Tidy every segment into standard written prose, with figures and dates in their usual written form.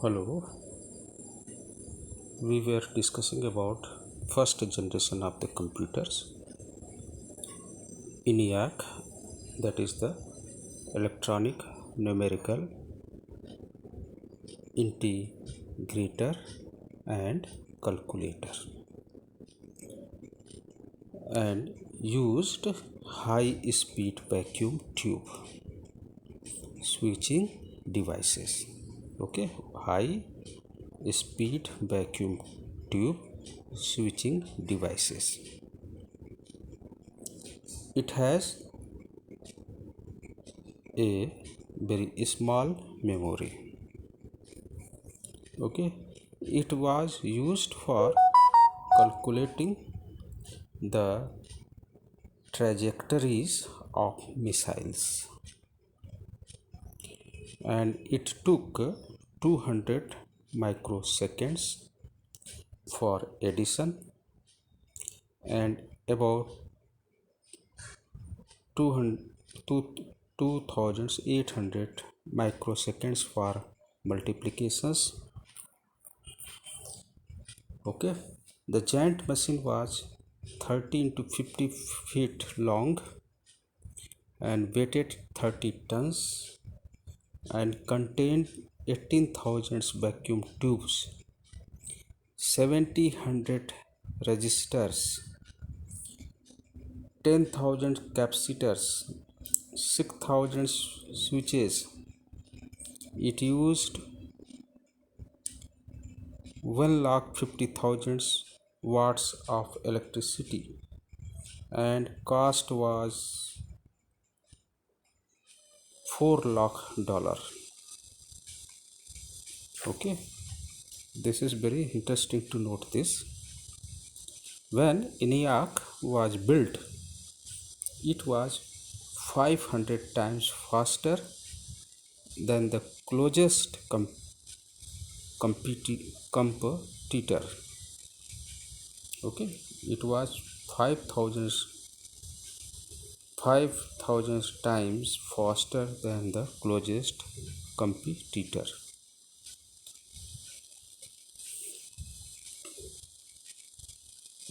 Hello, we were discussing about first generation of the computers, ENIAC, that is the electronic numerical integrator and calculator, and used high speed vacuum tube switching devices. Okay, high speed vacuum tube switching devices. It has a very small memory. Okay, it was used for calculating the trajectories of missiles, and it took 200 microseconds for addition and about 2800 microseconds for multiplications. Okay, the giant machine was 13 to 50 feet long and weighed 30 tons and contained 18,000 vacuum tubes, 700 resistors, 10,000 capacitors, 6,000 switches. It used 1,50,000 watts of electricity and cost was $4 lakh. Okay, this is very interesting to note this. When ENIAC was built, it was 500 times faster than the closest competitor. Okay, it was 5,000 times faster than the closest competitor.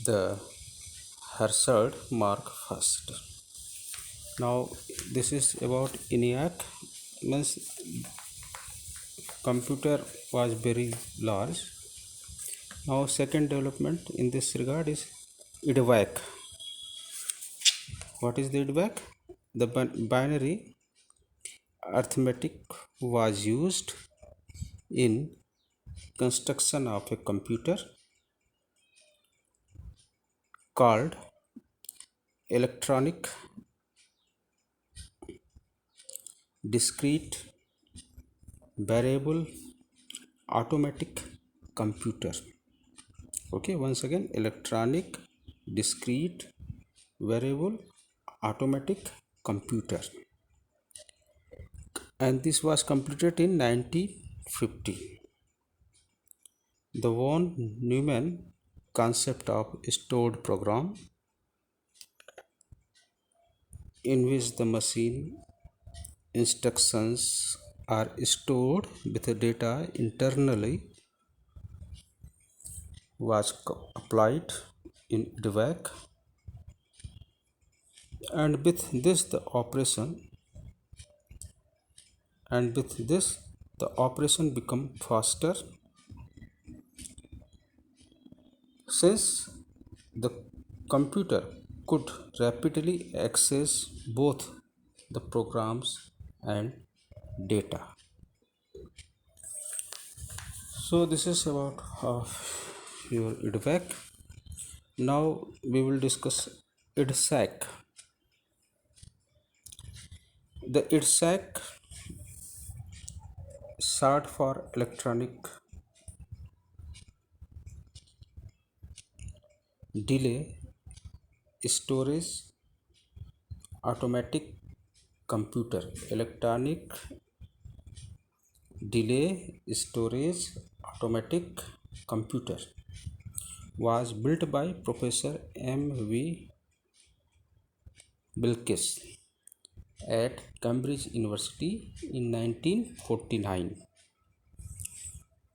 The Harshad Mark first. Now this is about ENIAC. Means computer was very large. Now second development in this regard is EDVAC. What is the EDVAC? The binary arithmetic was used in construction of a computer called electronic discrete variable automatic computer. Okay, once again, electronic discrete variable automatic computer, and this was completed in 1950. The von Neumann concept of stored program, in which the machine instructions are stored with data internally, was applied in EDVAC, and with this the operation become faster, since the computer could rapidly access both the programs and data. So this is about your EDVAC. Now we will discuss EDSAC. The EDSAC, short for electronic delay storage automatic computer. Electronic delay storage automatic computer was built by Professor M.V. Bilquis at Cambridge University in 1949.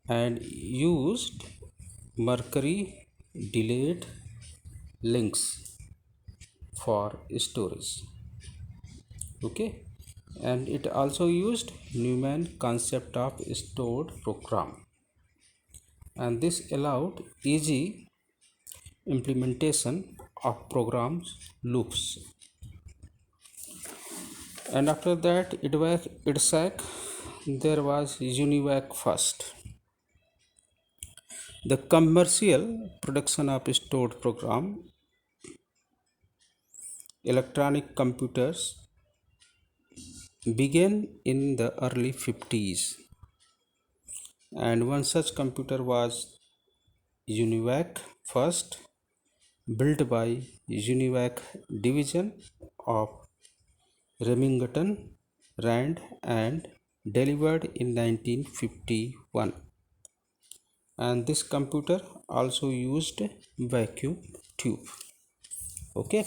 and used mercury delayed links for storage. Okay, and it also used Neumann concept of stored program, and this allowed easy implementation of programs loops. And after that it was ITSAC, there was UNIVAC first. The commercial production of stored program electronic computers began in the early 50s, and one such computer was UNIVAC first, built by UNIVAC division of Remington Rand and delivered in 1951. And this computer also used vacuum tube. Okay,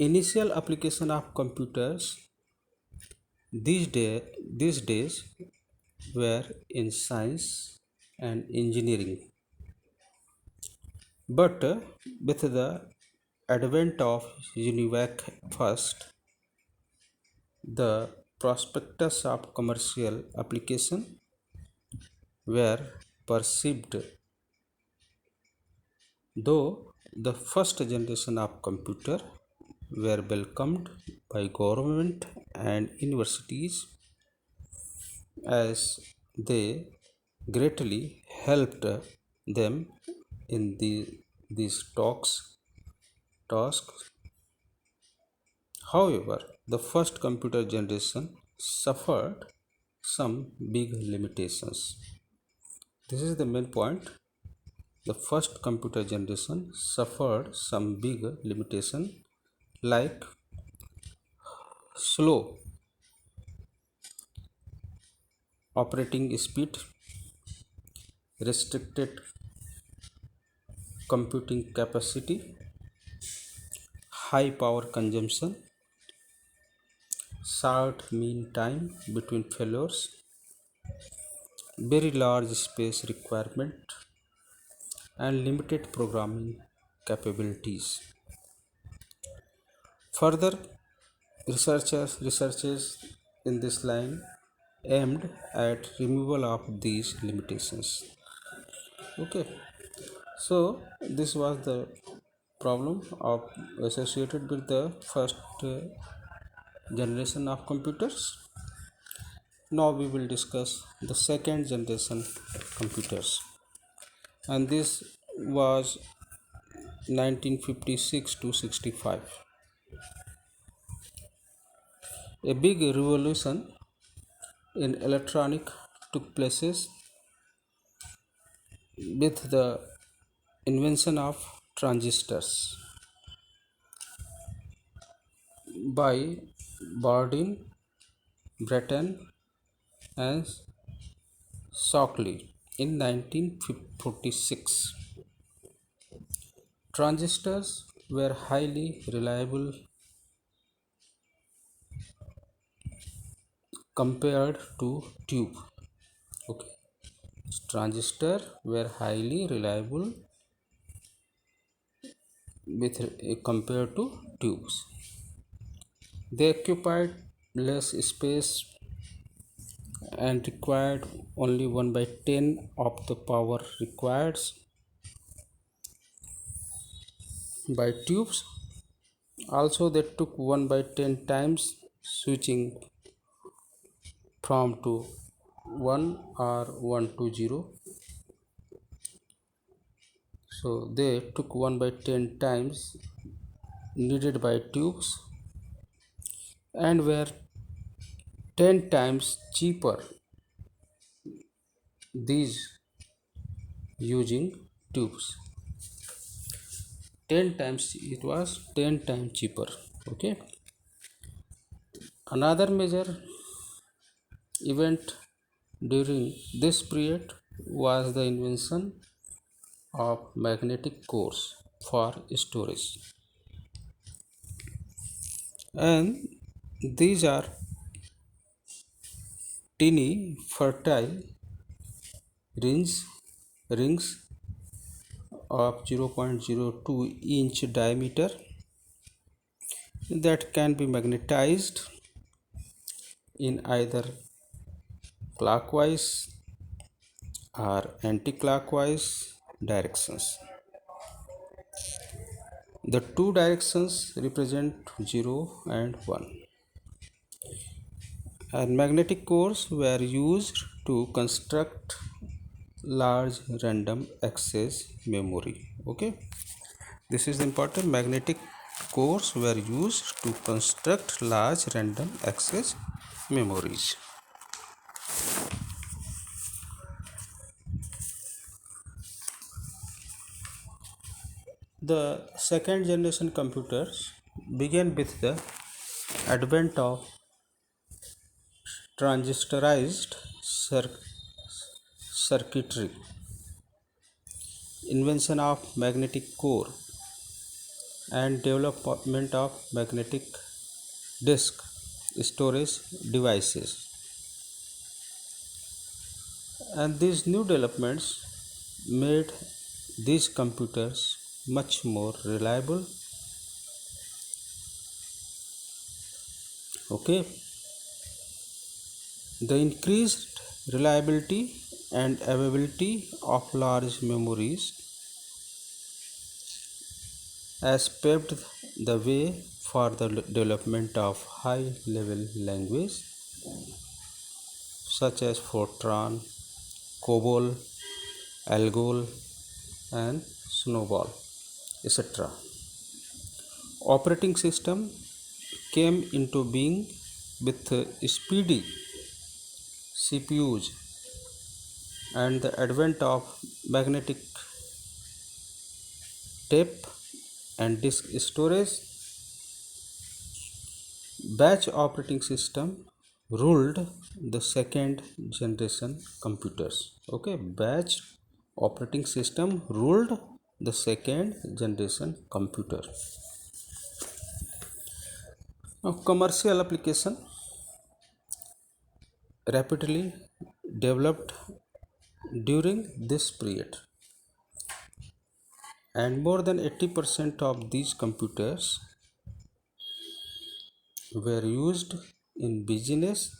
initial application of computers these days were in science and engineering, but with the advent of UNIVAC first, the prospectus of commercial application were perceived. Though the first generation of computer were welcomed by government and universities, as they greatly helped them in these tasks. However, the first computer generation suffered some big limitations. This is the main point. The first computer generation suffered some big limitation like slow operating speed, restricted computing capacity, high power consumption, short mean time between failures, very large space requirement, and limited programming capabilities. Further researches in this line aimed at removal of these limitations. Okay, so this was the problem of associated with the first generation of computers. Now we will discuss the second generation computers, and this was 1956 to 65. A big revolution in electronic took place with the invention of transistors by Bardeen, Breton, and Shockley in 1946. Transistors were highly reliable compared to tube. Okay, transistors were highly reliable with compared to tubes. They occupied less space and required only 1 by 10 of the power required by tubes. Also, they took 1 by 10 times switching from to 1 or 1 to 0. So, they took 1 by 10 times needed by tubes and were 10 times cheaper these using tubes. 10 times, it was 10 times cheaper. Okay, another major event during this period was the invention of magnetic cores. for storage, and these are teeny fertile rings of 0.02 inch diameter that can be magnetized in either clockwise or anti-clockwise directions. The two directions represent 0 and 1. And magnetic cores were used to construct large random access memory. Okay, this is important. Magnetic cores were used to construct large random access memories. The second generation computers began with the advent of transistorized circuitry, invention of magnetic core, and development of magnetic disk storage devices. And these new developments made these computers much more reliable. Okay, the increased reliability and availability of large memories has paved the way for the development of high level language such as Fortran, COBOL, ALGOL, and Snowball, etc. Operating system came into being with speedy CPUs and the advent of magnetic tape and disk storage. Batch operating system ruled the second generation computers. Okay, batch operating system ruled the second generation computer. Now, commercial application rapidly developed during this period, and more than 80% of these computers were used in business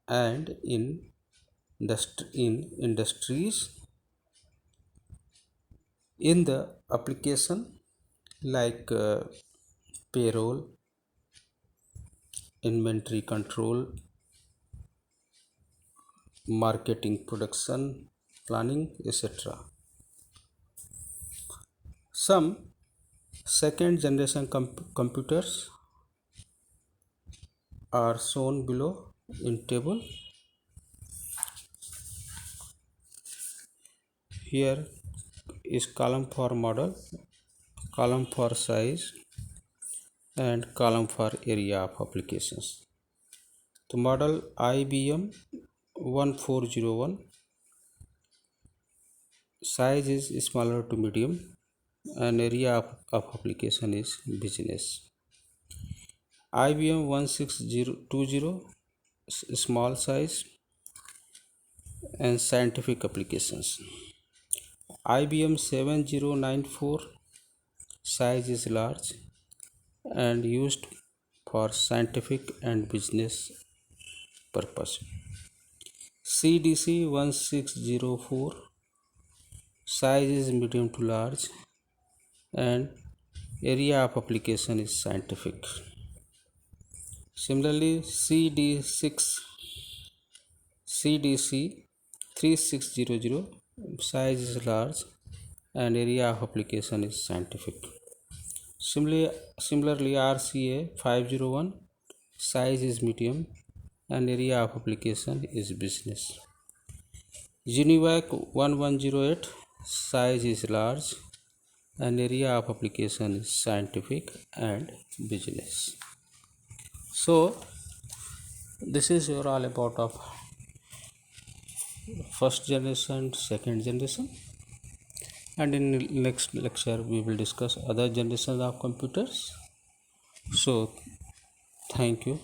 and in industries in the application like payroll, inventory control, marketing, production, planning, etc. Some second generation computers are shown below in table. Here is column for model, column for size, and column for area of applications. The model IBM 1401, size is smaller to medium, and area of application is business. IBM 1620, small size and scientific applications. IBM 7094, size is large and used for scientific and business purpose. CDC 1604, size is medium to large and area of application is scientific. Similarly, CDC 3600, size is large and area of application is scientific. Similarly, RCA 501, size is medium and area of application is business. UNIVAC 1108, size is large and area of application is scientific and business. So this is your all about of first generation, second generation. and in next lecture we will discuss other generations of computers. So thank you.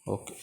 Okay.